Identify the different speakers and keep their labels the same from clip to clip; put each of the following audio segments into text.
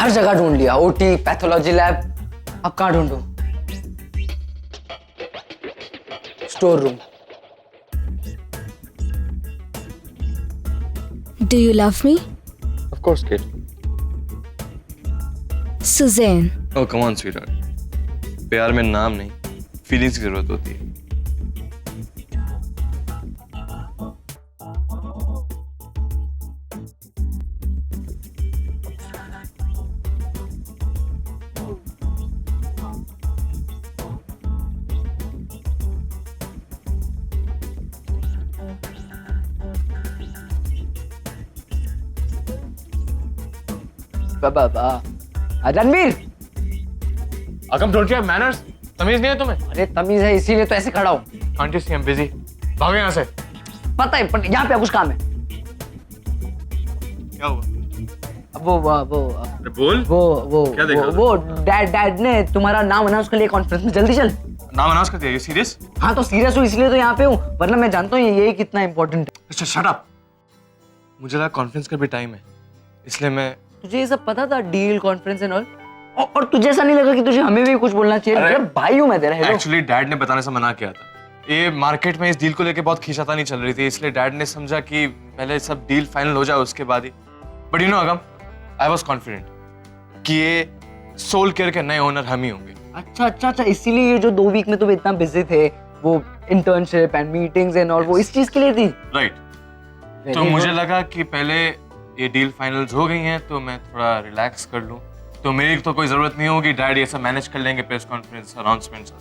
Speaker 1: हर जगह ढूंढ लिया, ओटी, पैथोलॉजी लैब, अब कहाँ ढूंढूं? Store room.
Speaker 2: Do you love me?
Speaker 3: Of course, kid.
Speaker 2: Suzanne.
Speaker 3: Oh, come on, sweetheart. प्यार में नाम नहीं, फीलिंग्स की जरूरत होती है।
Speaker 1: रणवीर,
Speaker 4: अकम डोंट यू हैव मैनर्स? तमीज नहीं है तुम्हें?
Speaker 1: अरे तमीज है इसीलिए तो ऐसे खड़ा हूँ।
Speaker 4: Can't you see I am busy? भागो यहाँ से।
Speaker 1: पता है, पर यहाँ पे कुछ काम है।
Speaker 4: क्या हुआ?
Speaker 1: अब वो
Speaker 4: अरे बोल।
Speaker 1: वो
Speaker 4: क्या देखा?
Speaker 1: वो डैड ने तुम्हारा नाम है ना उसके लिए कॉन्फ्रेंस में, जल्दी चल।
Speaker 4: नाम अनाउंस कर दिया? ये सीरियस?
Speaker 1: हाँ तो सीरियस हूँ इसलिए तो यहाँ पे हूँ, वरना मैं जानता हूँ ये कितना इंपॉर्टेंट है।
Speaker 4: अच्छा शट अप। मुझे लगा कॉन्फ्रेंस का भी टाइम है, इसलिए मैं।
Speaker 1: तुझे ये सब पता था, डील कॉन्फ्रेंस एंड ऑल? और तुझे ऐसा नहीं लगा कि तुझे हमें भी कुछ बोलना चाहिए?
Speaker 4: अरे
Speaker 1: भाई हूँ मैं तेरा। हेलो।
Speaker 4: एक्चुअली डैड ने बताने से मना किया था। ये मार्केट में इस डील को लेके बहुत खींचातानी चल रही थी, इसलिए डैड ने समझा कि पहले सब डील फाइनल हो जाए उसके बाद ही। But you know Agam, I was confident कि ये सोल केयर के नए ओनर हम ही होंगे।
Speaker 1: अच्छा, इसीलिए ये जो 2 वीक में तुम इतना बिजी थे, वो internship and meetings and all, वो इस चीज के लिए थी।
Speaker 4: राइट। तो मुझे लगा कि पहले ये डील फाइनल्स हो गई हैं तो मैं थोड़ा रिलैक्स कर लूं, तो मेरी तो कोई जरूरत नहीं होगी, डैड ये सब मैनेज कर लेंगे, प्रेस कॉन्फ्रेंस, अनाउंसमेंट्स।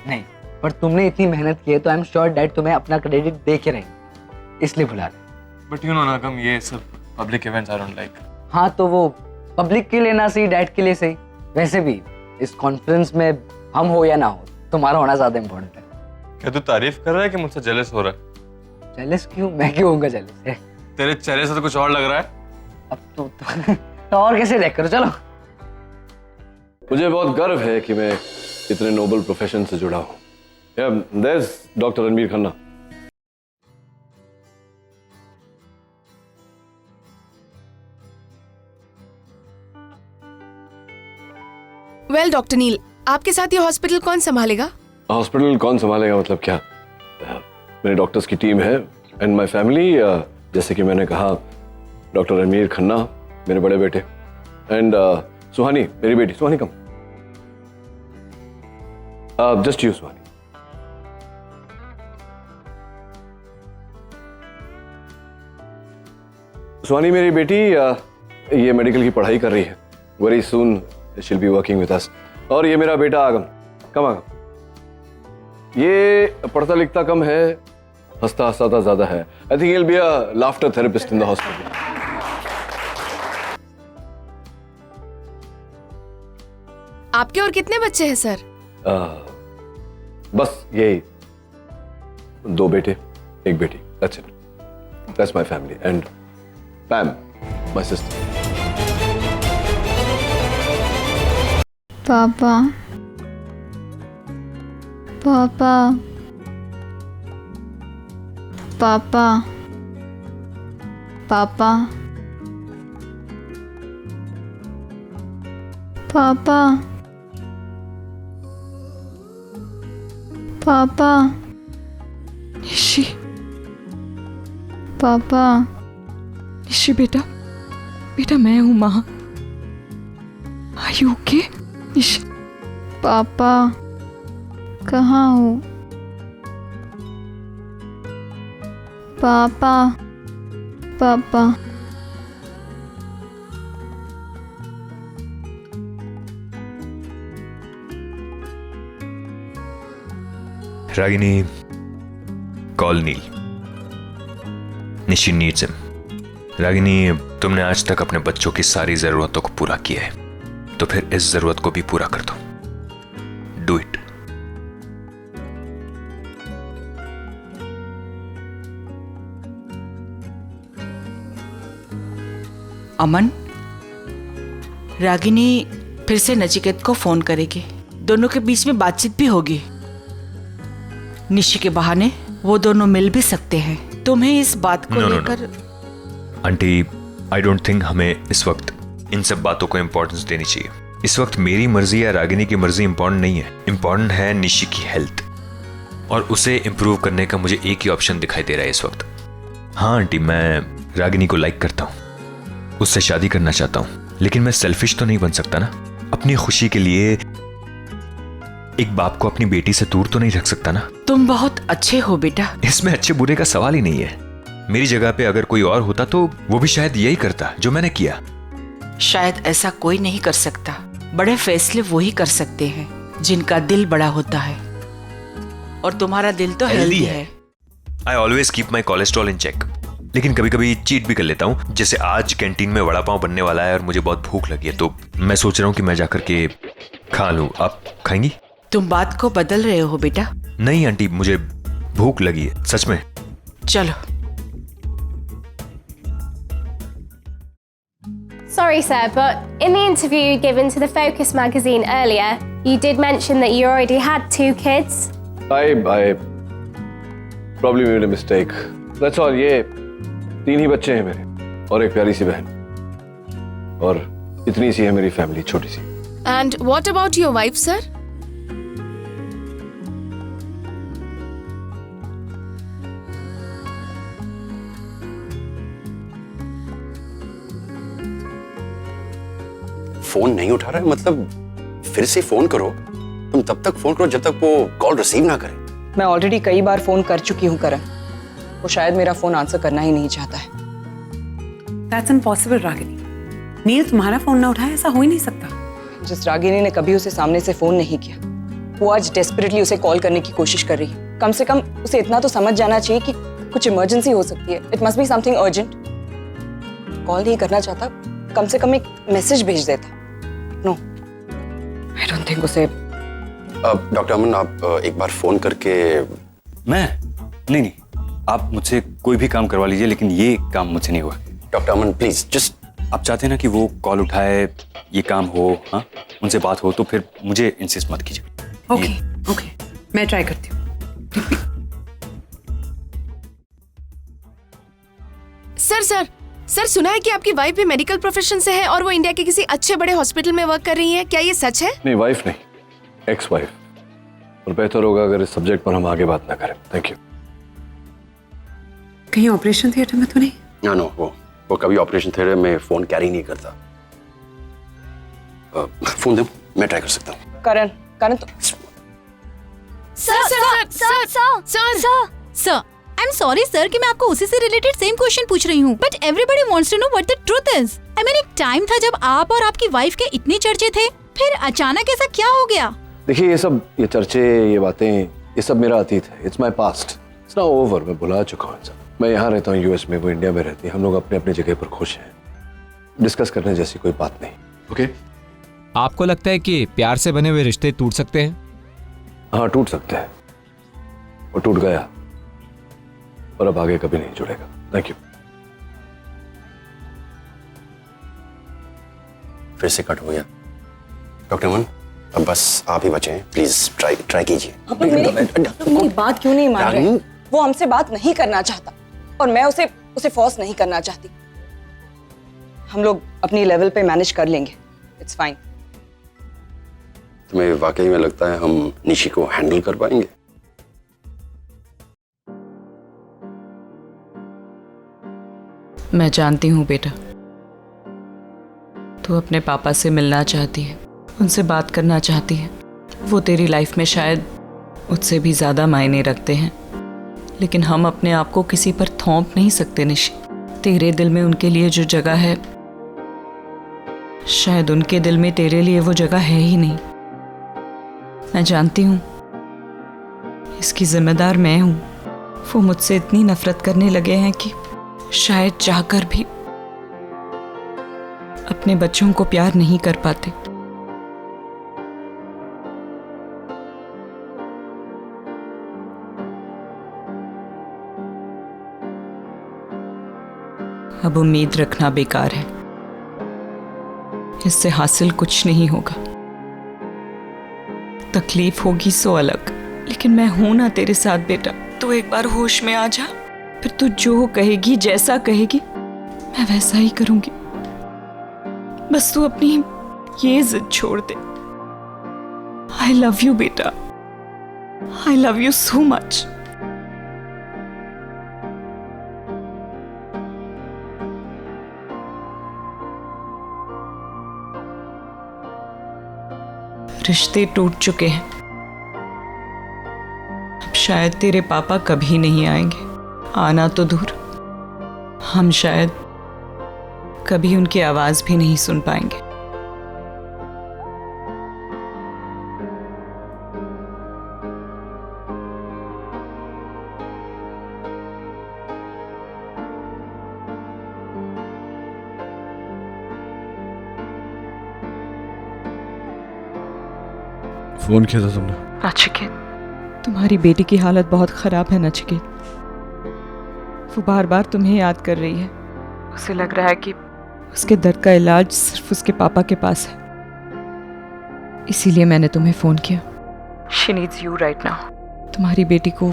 Speaker 1: नहीं, पर तुमने इतनी मेहनत की है तो आई एम श्योर डैड तुम्हें अपना क्रेडिट दे के रहेंगे, इसलिए बुला रहे।
Speaker 4: बट यू नो ना कम, ये सब public events I don't like.
Speaker 1: हाँ तो वो पब्लिक के लिए ना सही, डैड के लिए सही। वैसे भी इस कॉन्फ्रेंस में हम हो या ना हो, तुम्हारा होना ज्यादा इम्पोर्टेंट है।
Speaker 3: क्या तू तारीफ कर रहा है कि मुझसे जेलस हो रहा है?
Speaker 1: जेलस क्यों? मैं क्यों होऊंगा जेलस?
Speaker 3: तेरे चेहरे से तो कुछ और लग रहा है।
Speaker 1: अब तो और कैसे देख करो। चलो।
Speaker 5: मुझे बहुत गर्व है कि मैं इतने नोबल प्रोफेशन से जुड़ा हूँ। There's doctor Ranveer Khanna.
Speaker 6: Well doctor Neil, आपके साथ ये हॉस्पिटल कौन संभालेगा?
Speaker 5: हॉस्पिटल कौन संभालेगा मतलब क्या? मेरे डॉक्टर्स की टीम है एंड माय फैमिली। जैसे कि मैंने कहा, डॉक्टर रणवीर खन्ना मेरे बड़े बेटे एंड सुहानी मेरी बेटी। सुहानी कम, जस्ट यू सुहानी। सुहानी मेरी बेटी ये मेडिकल की पढ़ाई कर रही है। Very soon she will be working with us. और ये मेरा बेटा आगम। कम आगम। ये पढ़ता लिखता कम है, हंसता हंसाता ज्यादा है। I think he'll be a laughter therapist in the hospital.
Speaker 6: आपके और कितने बच्चे हैं सर?
Speaker 5: बस यही 2 बेटे 1 बेटी। That's it. That's my family and Pam, my sister.
Speaker 7: पापा पापा पापा पापा पापा पापा
Speaker 6: निशी,
Speaker 7: पापा
Speaker 6: निशी बेटा, बेटा मैं हूँ माँ। Are you okay? निशी
Speaker 7: पापा कहाँ हो? पापा पापा
Speaker 8: Ragini, call Neil. Nishi needs him. Ragini, तुमने आज तक अपने बच्चों की सारी जरूरतों को पूरा किया है, तो फिर इस जरूरत को भी पूरा कर दो। Do it.
Speaker 9: अमन, रागिनी फिर से नचिकेत को फोन करेगी। दोनों के बीच में बातचीत भी होगी। निशी के बहाने वो दोनों मिल भी सकते हैं। तुम्हें इस बात को लेकर
Speaker 8: आंटी, आई डोंट थिंक हमें इस वक्त इन सब बातों को इंपॉर्टेंस देनी चाहिए। इस वक्त मेरी मर्जी या रागिनी की मर्जी इंपॉर्टेंट नहीं है, इंपॉर्टेंट है निशी की हेल्थ, और उसे इंप्रूव करने का मुझे एक ही ऑप्शन दिखाई दे रहा है इस वक्त। हाँ आंटी, मैं रागिनी को लाइक करता हूँ, उससे शादी करना चाहता हूँ, लेकिन मैं सेल्फिश तो नहीं बन सकता ना। अपनी खुशी के लिए एक बाप को अपनी बेटी से दूर तो नहीं रख सकता ना।
Speaker 9: तुम बहुत अच्छे हो बेटा।
Speaker 8: इसमें अच्छे बुरे का सवाल ही नहीं है। मेरी जगह पे अगर कोई और होता तो वो भी शायद यही करता जो मैंने किया।
Speaker 9: शायद ऐसा कोई नहीं कर सकता। बड़े फैसले वो ही कर सकते हैं जिनका दिल बड़ा होता है, और तुम्हारा दिल तो हेल्दी है।
Speaker 8: I always keep my cholesterol in check, लेकिन कभी कभी चीट भी कर लेता हूँ। जैसे आज कैंटीन में वड़ा पाव बनने वाला है और मुझे बहुत भूख लगी है, तो मैं सोच रहा हूँ कि मैं जाकर के खा लूँ। आप खाएंगी?
Speaker 9: तुम बात को बदल रहे हो बेटा।
Speaker 8: नहीं आंटी, मुझे भूख लगी है सच में।
Speaker 9: चलो।
Speaker 10: Sorry, sir, but in the interview given to the Focus magazine earlier, you did mention that you already had 2 kids.
Speaker 5: I probably made a mistake. That's all. ये 3 ही बच्चे हैं मेरे और एक प्यारी सी बहन, और इतनी सी है मेरी फैमिली, छोटी सी।
Speaker 6: And what about your wife, sir?
Speaker 11: Phone नहीं उठा रहा है, मतलब फिर से फोन करो। तुम तब तक फोन करो जब तक वो कॉल रिसीव ना करे।
Speaker 12: मैं ऑलरेडी कई बार फोन कर चुकी हूँ करण, वो शायद मेरा फोन आंसर करना ही नहीं चाहता है।
Speaker 13: That's impossible, Ragini. नील तुम्हारा फोन ना उठाए, ऐसा हो ही नहीं सकता।
Speaker 12: जिस रागिनी ने कभी उसे सामने से फोन नहीं किया, वो आज डेस्परेटली उसे कॉल करने की कोशिश कर रही है। कम से कम उसे इतना तो समझ जाना चाहिए कि कुछ इमरजेंसी हो सकती है। It must be something urgent. Call नहीं करना चाहता, कम से कम एक मैसेज भेज देता। नो, आई डोंट थिंक उसे।
Speaker 11: डॉक्टर अमन, आप एक बार फोन करके।
Speaker 14: मैं नहीं, आप मुझसे कोई भी काम करवा लीजिए, लेकिन ये काम मुझसे नहीं हुआ।
Speaker 11: डॉक्टर अमन प्लीज, जस्ट
Speaker 14: आप चाहते हैं ना कि वो कॉल उठाए, ये काम हो, हाँ उनसे बात हो, तो फिर मुझे इंसिस्ट मत कीजिए।
Speaker 13: ओके, मैं ट्राई करती हूँ।
Speaker 6: सर, सुना है कि आपकी वाइफ भी मेडिकल प्रोफेशन से है और वो इंडिया के किसी अच्छे बड़े हॉस्पिटल में वर्क कर रही है। क्या ये सच है?
Speaker 5: नहीं, वाइफ नहीं, एक्स वाइफ। और बेहतर होगा अगर इस सब्जेक्ट पर हम आगे बात ना करें। Thank you.
Speaker 13: कहीं ऑपरेशन थिएटर में तो नहीं?
Speaker 11: नो, वो कभी ऑपरेशन थिएटर में फोन कैरी नहीं करता। फोन दे, मैं ट्राई कर सकता हूँ।
Speaker 12: करण तो
Speaker 15: sir, I am sorry sir कि मैं आपको उसी से रिलेटेड सेम क्वेश्चन पूछ रही हूँ, but everybody wants to know what the truth is. I mean, एक टाइम था जब आप और आपकी वाइफ के इतने चर्चे थे, फिर अचानक ऐसा क्या हो गया?
Speaker 5: देखिए, ये चर्चे, ये बातें, ये सब मेरा अतीत है। It's my past, it's now over. मैं भुला चुका हूँ सब। मैं यहाँ रहता हूँ यूएस में, वो इंडिया में रहती है। हम लोग अपने अपने जगह पर खुश हैं। डिस्कस करने जैसी कोई बात नहीं। ओके?
Speaker 16: आपको लगता है कि प्यार से बने हुए रिश्ते टूट सकते हैं?
Speaker 5: हाँ, टूट सकते हैं। वो टूट गया और अब आगे कभी नहीं जुड़ेगा। Thank you.
Speaker 11: फिर से कट हो गया। डॉक्टर अमन, अब बस आप ही बचे हैं। प्लीज ट्राई कीजिए।
Speaker 12: मेरी बात क्यों नहीं मान रहे? वो हमसे बात नहीं करना चाहता और मैं उसे फोर्स नहीं करना चाहती। हम लोग अपनी लेवल पे मैनेज कर लेंगे। It's fine.
Speaker 11: तुम्हें वाकई में लगता है हम निशी को हैंडल कर पाएंगे?
Speaker 9: मैं जानती हूँ बेटा, तू अपने पापा से मिलना चाहती है, उनसे बात करना चाहती है। वो तेरी लाइफ में शायद उससे भी ज़्यादा मायने रखते हैं, लेकिन हम अपने आप को किसी पर थोप नहीं सकते निशी। तेरे दिल में उनके लिए जो जगह है, शायद उनके दिल में तेरे लिए वो जगह है ही नहीं। मैं जानती हूँ इसकी जिम्मेदार मैं हूँ। वो मुझसे इतनी नफरत करने लगे हैं कि शायद चाहकर भी अपने बच्चों को प्यार नहीं कर पाते। अब उम्मीद रखना बेकार है, इससे हासिल कुछ नहीं होगा। तकलीफ होगी सो अलग, लेकिन मैं हूं ना तेरे साथ बेटा। तू एक बार होश में आ जा, फिर तू जो कहेगी, जैसा कहेगी, मैं वैसा ही करूंगी। बस तू अपनी ये जिद छोड़ दे। आई लव यू बेटा, I love you so much. रिश्ते टूट चुके हैं, अब शायद तेरे पापा कभी नहीं आएंगे। आना तो दूर, हम शायद कभी उनकी आवाज भी नहीं सुन पाएंगे।
Speaker 5: फोन किया था तुमने?
Speaker 9: नचिकेत, तुम्हारी बेटी की हालत बहुत खराब है नचिकेत। वो बार बार तुम्हें याद कर रही है। उसे लग रहा है कि उसके दर्द का इलाज सिर्फ उसके पापा के पास है, इसीलिए मैंने तुम्हें फोन किया। She needs you right now. तुम्हारी बेटी को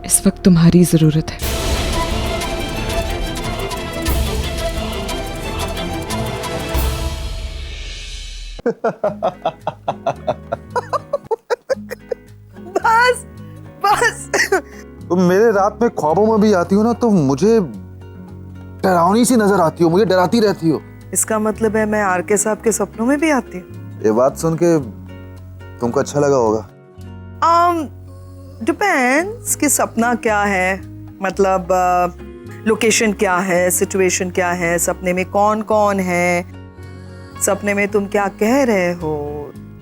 Speaker 9: इस वक्त तुम्हारी जरूरत है।
Speaker 17: बस बस तुम मेरे रात में ख्वाबों में भी आती हो ना, तो मुझे डरावनी सी नजर आती हो, मुझे डराती रहती हो।
Speaker 13: इसका मतलब है मैं आरके साहब के सपनों में भी आती हूँ?
Speaker 17: ये बात सुन के तुमको अच्छा लगा होगा।
Speaker 13: डिपेंड्स कि सपना क्या है, मतलब लोकेशन क्या है, सिचुएशन क्या है, सपने में कौन कौन है, सपने में तुम क्या कह रहे हो।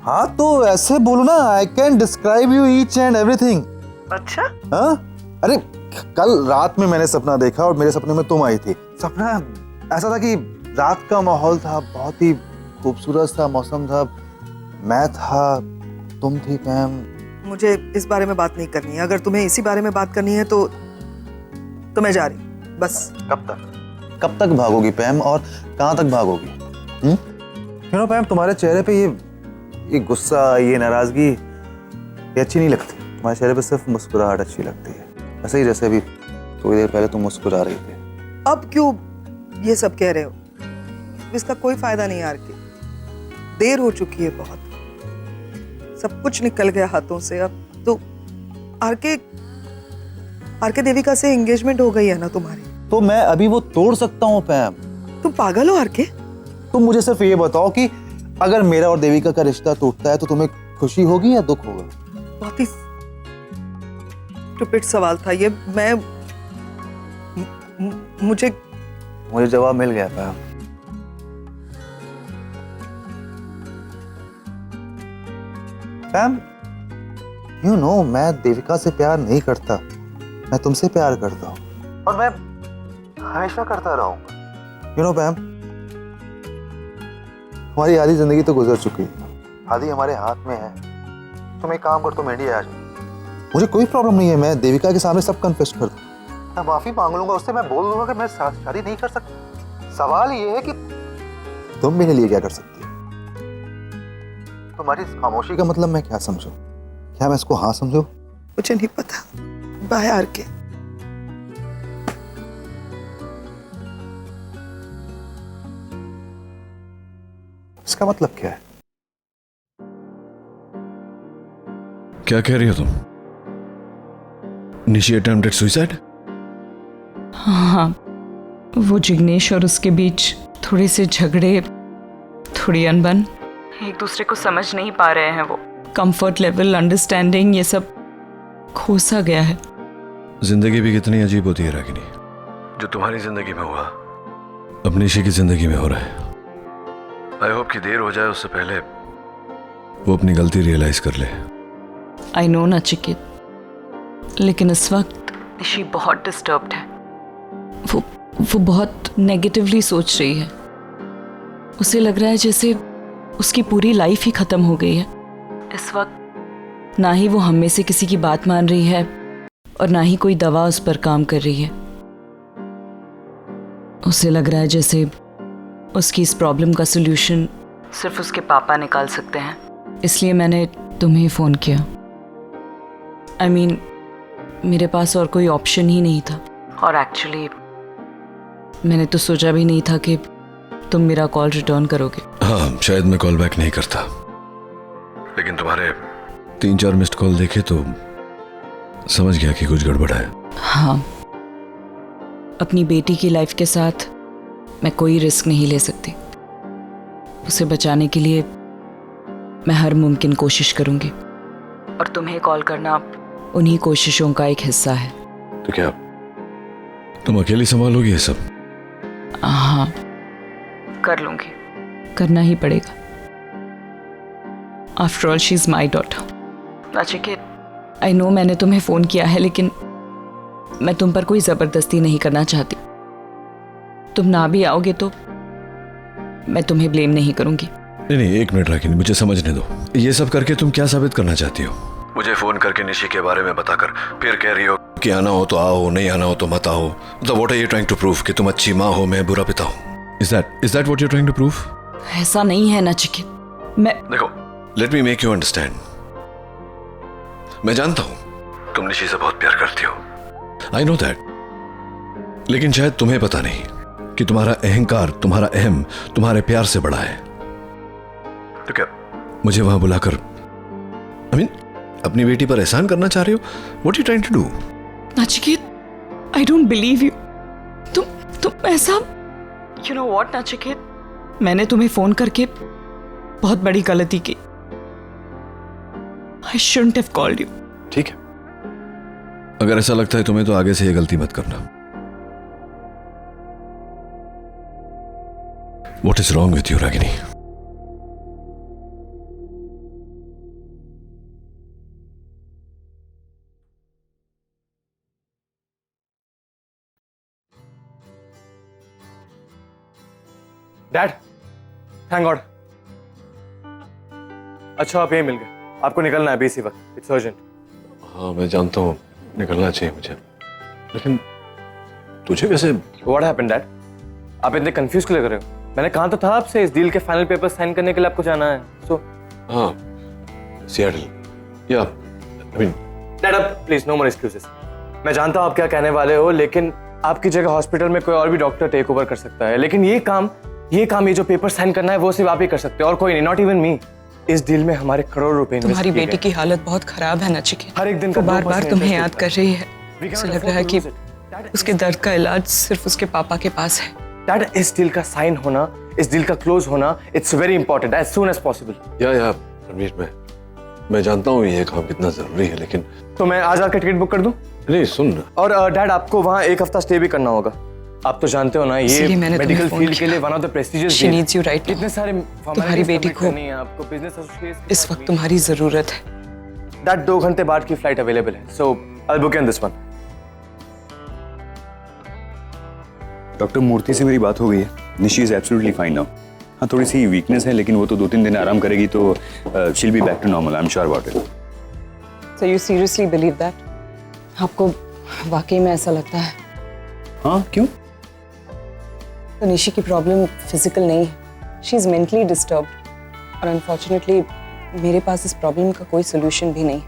Speaker 17: हाँ तो ऐसे बोलो ना, I can describe you each and everything.
Speaker 13: अच्छा?
Speaker 17: हाँ, अरे कल रात में मैंने सपना देखा और मेरे सपने में तुम आई थी। सपना ऐसा था कि रात का माहौल था, बहुत ही खूबसूरत सा मौसम था, मैं था, तुम थी पैम।
Speaker 13: मुझे इस बारे में बात नहीं करनी है। अगर तुम्हें इसी बारे में बात करनी है तो मैं जा रही, बस।
Speaker 17: कब तक भागोगी पैम, और कहाँ तक भागोगी? पैम, तुम्हारे चेहरे पे ये गुस्सा, ये नाराजगी, ये अच्छी नहीं लगती। तुम्हारे चेहरे पे सिर्फ मुस्कुराहट अच्छी लगती है, ऐसे ही जैसे अभी थोड़ी देर पहले तुम मुस्कुरा रही थी।
Speaker 13: अब क्यों ये सब कह रहे हो? इसका कोई फायदा नहीं यार, की देर हो चुकी है बहुत, सब कुछ निकल गया हाथों से। अब तो आरके देविका से एंगेजमेंट हो गई है ना तुम्हारी,
Speaker 17: तो मैं अभी वो तोड़ सकता हूँ पैम।
Speaker 13: तुम पागल हो आरके?
Speaker 17: तुम मुझे सिर्फ ये बताओ कि अगर मेरा और देविका का रिश्ता टूटता है तो तुम्हें खुशी होगी या दुख होगा?
Speaker 13: बहुत ही स्टूपिड सवाल था ये। मुझे
Speaker 17: जवाब मिल गया पैम। पैम, यू नो, मैं देविका से प्यार नहीं करता, मैं तुमसे प्यार करता हूँ, और मैं हमेशा करता रहूंगा। यू नो पैम, हमारी आधी जिंदगी तो गुजर चुकी है, आधी हमारे हाथ में है। तुम एक काम कर, तुम इंडिया आ जाओ, मुझे कोई प्रॉब्लम नहीं है, मैं देविका के सामने सब कन्फेस कर दूं, मैं माफी मांग लूंगा उससे, मैं बोल दूंगा कि मैं शादी नहीं कर सकता। सवाल ये है कि तुम मेरे लिए क्या कर सकती हो? तुम्हारी इस खामोशी का मतलब मैं क्या समझूं? क्या मैं इसको हाँ समझूं?
Speaker 13: मुझे नहीं पता। Bye R K.
Speaker 17: इसका मतलब क्या है?
Speaker 5: क्या कह रही हो तुम? Nishi attempted suicide?
Speaker 9: हाँ, वो जिग्नेश और उसके बीच थोड़े से झगड़े, थोड़ी अनबन, एक दूसरे को समझ नहीं पा रहे हैं। वो कंफर्ट लेवल, अंडरस्टैंडिंग, ये सब खोसा गया है।
Speaker 5: जिंदगी भी कितनी अजीब होती है रागिनी। जो तुम्हारी जिंदगी में हुआ, अब निशी की जिंदगी में हो रहा है। आई होप कि देर हो जाए उससे पहले वो अपनी गलती रियलाइज कर ले।
Speaker 9: आई नो नचिकेत, लेकिन इस वक्त निशी बहुत डिस्टर्ब्ड है। वो बहुत नेगेटिवली सोच रही है। उसे लग रहा है जैसे उसकी पूरी लाइफ ही खत्म हो गई है। इस वक्त ना ही वो हम में से किसी की बात मान रही है और ना ही कोई दवा उस पर काम कर रही है। उसे लग रहा है जैसे उसकी इस प्रॉब्लम का सलूशन सिर्फ उसके पापा निकाल सकते हैं। इसलिए मैंने तुम्हें फ़ोन किया। I mean, मेरे पास और कोई ऑप्शन ही नहीं था, और एक्चुअली मैंने तो सोचा भी नहीं था कि तुम मेरा कॉल रिटर्न करोगे?
Speaker 5: हाँ, शायद मैं कॉल बैक नहीं करता, लेकिन तुम्हारे 3-4 मिस्ड कॉल देखे तो समझ गया कि कुछ गड़बड़ है।
Speaker 9: हाँ, अपनी बेटी की लाइफ के साथ मैं कोई रिस्क नहीं ले सकती। उसे बचाने के लिए मैं हर मुमकिन कोशिश करूंगी, और तुम्हें कॉल करना उन्हीं कोशिशों का एक हिस्सा है।
Speaker 5: तो क्या तुम अकेली संभालोगी ये सब?
Speaker 9: हाँ, कर लूंगी, करना ही पड़ेगा। After all she is my daughter. Nachiket, I know मैंने तुम्हें फोन किया है, लेकिन मैं तुम पर कोई जबरदस्ती नहीं करना चाहती। तुम ना भी आओगे तो मैं तुम्हें ब्लेम नहीं करूंगी।
Speaker 5: नहीं, एक मिनट रागिनी, मुझे समझने दो। ये सब करके तुम क्या साबित करना चाहती हो? मुझे फोन करके निशी के बारे में बताकर फिर कह रही हो कि आना हो तो आओ, नहीं आना हो तो मत आओ। मतलब what are you trying to prove? कि तुम अच्छी माँ हो, मैं बुरा पिता हूँ? Is that what you trying to prove?
Speaker 9: ऐसा नहीं है नचिकेत। मैं
Speaker 5: देखो, let me make you understand. मैं जानता हूं तुम निशी से बहुत प्यार करती हो, आई नो दैट, लेकिन शायद तुम्हें पता नहीं कि तुम्हारा अहंकार, तुम्हारा अहम तुम्हारे प्यार से बड़ा है। तो क्या मुझे वहां बुलाकर अपनी बेटी पर एहसान करना चाह रही हो? What you trying to do?
Speaker 9: Nachiket, I don't believe you. तुम ऐसा, यू नो व्हाट नचिकेत, मैंने तुम्हें फोन करके बहुत बड़ी गलती की। I shouldn't have called you.
Speaker 5: ठीक है, अगर ऐसा लगता है तुम्हें तो आगे से ये गलती मत करना। What is wrong with you, Ragini?
Speaker 4: Dad, thank God. अच्छा, आप यहीं मिल गए। आपको निकलना है अभी इसी वक्त, इट्स अर्जेंट।
Speaker 5: हाँ, मैं जानता हूँ निकलना चाहिए मुझे, लेकिन तुझे कैसे?
Speaker 4: What happened dad? आप इतने कंफ्यूज क्यों लग रहे हो? मैंने कहा तो था आपसे, इस डील के फाइनल पेपर साइन करने के लिए आपको जाना है। सो
Speaker 5: हाँ, सियाटल। या
Speaker 4: डैड, अब प्लीज नो मोर एक्सक्यूजेस। मैं जानता हूँ आप क्या कहने वाले हो, लेकिन आपकी जगह हॉस्पिटल में कोई और भी डॉक्टर टेक ओवर कर सकता है, लेकिन ये काम ये जो पेपर साइन करना है वो सिर्फ आप ही कर सकते हो, और कोई नहीं, नॉट इवन मी। इस डील में हमारे करोड़ रुपए
Speaker 12: तुम्हारी बेटी की हालत बहुत खराब है नचिकेत।
Speaker 4: हर एक दिन का
Speaker 12: बार बार तुम्हें याद कर रही है। उसे लग रहा है कि उसके दर्द का इलाज सिर्फ उसके पापा के पास है।
Speaker 4: डैड, इस डील का साइन होना, इस डील का क्लोज होना, it's very important, as soon as possible.
Speaker 5: या रणवीर, मैं जानता हूँ ये काम कितना जरूरी है, लेकिन
Speaker 4: तो मैं आज आकर टिकट बुक कर दूं?
Speaker 5: नहीं, सुन।
Speaker 4: और डैड, आपको वहाँ 1 हफ्ता स्टे भी करना होगा। आप तो जानते हो ना, ये मेडिकल फील्ड के लिए one of the prestigious.
Speaker 12: She needs you right.
Speaker 4: इतने सारे
Speaker 12: तुम्हारी बेटी को
Speaker 4: आपको बिजनेस एसोसिएशन
Speaker 12: इस वक्त तुम्हारी जरूरत है।
Speaker 4: डैड, 2 घंटे बाद की फ्लाइट अवेलेबल है, so I will book in this one.
Speaker 14: Doctor Murthy से मेरी बात हो गई है। Nishi is absolutely fine now. हाँ, थोड़ी सी वीकनेस है, लेकिन वो तो 2-3 दिन आराम करेगी तो she will be back to normal, I am sure about it.
Speaker 12: So you seriously believe that? आपको वाकई में ऐसा लगता है?
Speaker 14: हाँ, क्यों?
Speaker 12: तो निशी की प्रॉब्लम फिजिकल नहीं है, शी इज मेंटली डिस्टर्ब्ड, और अनफॉर्चुनेटली मेरे पास इस प्रॉब्लम का कोई सोल्यूशन भी नहीं।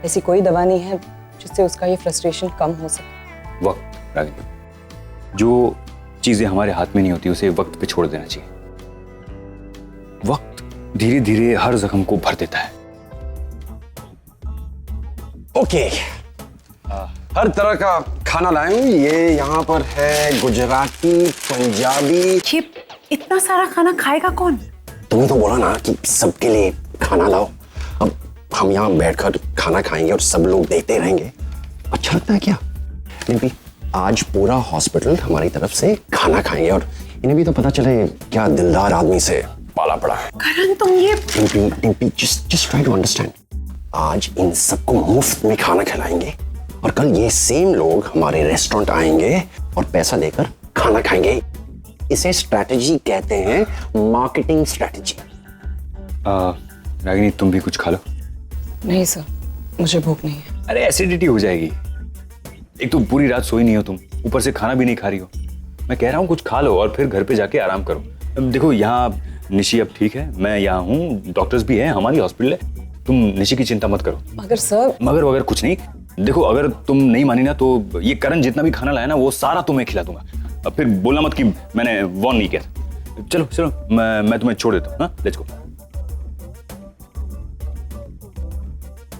Speaker 12: ऐसी कोई दवा नहीं है जिससे उसका ये फ्रस्ट्रेशन कम हो सके।
Speaker 14: वक्त रागिनी, जो चीजें हमारे हाथ में नहीं होती उसे वक्त पे छोड़ देना चाहिए। वक्त धीरे धीरे हर जख्म को भर देता है।
Speaker 11: ओके, हर तरह का खाना लाया हूँ। ये यहाँ पर है गुजराती, पंजाबी।
Speaker 18: ये इतना सारा खाना खाएगा कौन?
Speaker 11: तुमने तो बोला ना कि सबके लिए खाना लाओ। अब हम यहाँ बैठकर खाना खाएंगे और सब लोग देखते रहेंगे। अच्छा लगता है क्या? डिम्पी, आज पूरा हॉस्पिटल हमारी तरफ से खाना खाएंगे, और इन्हें भी तो पता चले क्या दिलदार आदमी से पाला पड़ा है।
Speaker 18: करण, तुम ये
Speaker 11: Dimpy, just try to understand. आज इन सबको मुफ्त में खाना खिलाएंगे, और कल ये सेम लोग हमारे रेस्टोरेंट आएंगे और पैसा देकर खाना खाएंगे। इसे स्ट्रैटेजी कहते हैं, मार्केटिंग स्ट्रैटेजी।
Speaker 14: रागिनी, तुम भी कुछ खा लो।
Speaker 12: नहीं सर, मुझे भूख नहीं है।
Speaker 14: अरे एसिडिटी हो जाएगी। एक तो पूरी रात सोई नहीं हो तुम, ऊपर से खाना भी नहीं खा रही हो। मैं कह रहा हूँ कुछ खा लो और फिर घर पे जाके आराम करो। अब देखो, यहाँ निशी अब ठीक है, मैं यहाँ हूँ, डॉक्टर्स भी हैं, हमारी हॉस्पिटल है। तुम निशी की चिंता मत करो।
Speaker 12: मगर सर,
Speaker 14: मगर वगर कुछ नहीं। देखो, अगर तुम नहीं मानी ना तो ये करण जितना भी खाना लाया ना वो सारा तुम्हें खिला दूंगा। अब फिर बोलना मत कि मैंने वॉर्न नहीं किया था। चलो चलो मैं तुम्हें छोड़ देता हूँ। हाँ, लेट्स गो।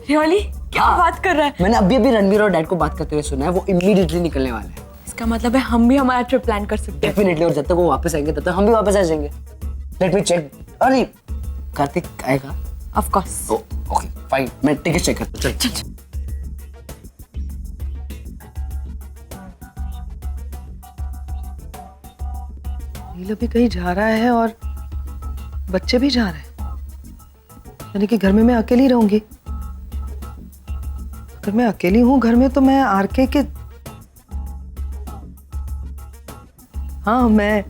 Speaker 12: रियली क्या बात कर रहा है?
Speaker 1: मैंने अभी रणबीर और डैड को बात करते हुए सुना है, वो इमीडिएटली निकलने वाले हैं।
Speaker 12: इसका मतलब है हम भी हमारा ट्रिप प्लान कर सकते हैं।
Speaker 1: डेफिनेटली, और जब तक वो वापस आएंगे तब तक हम भी वापस आ जाएंगे। Let me check. अरे कार्तिक आएगा?
Speaker 12: Of course.
Speaker 1: ओके फाइन, मैं टिकट चेक करता हूँ। चल।
Speaker 13: नीला भी कहीं जा रहा है और बच्चे भी जा रहे हैं, यानी कि घर में मैं अकेली रहूंगी। अगर मैं अकेली हूं घर में तो मैं आरके के, हाँ मैं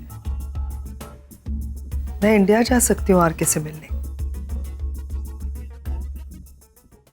Speaker 13: इंडिया जा सकती हूँ आरके से मिलने।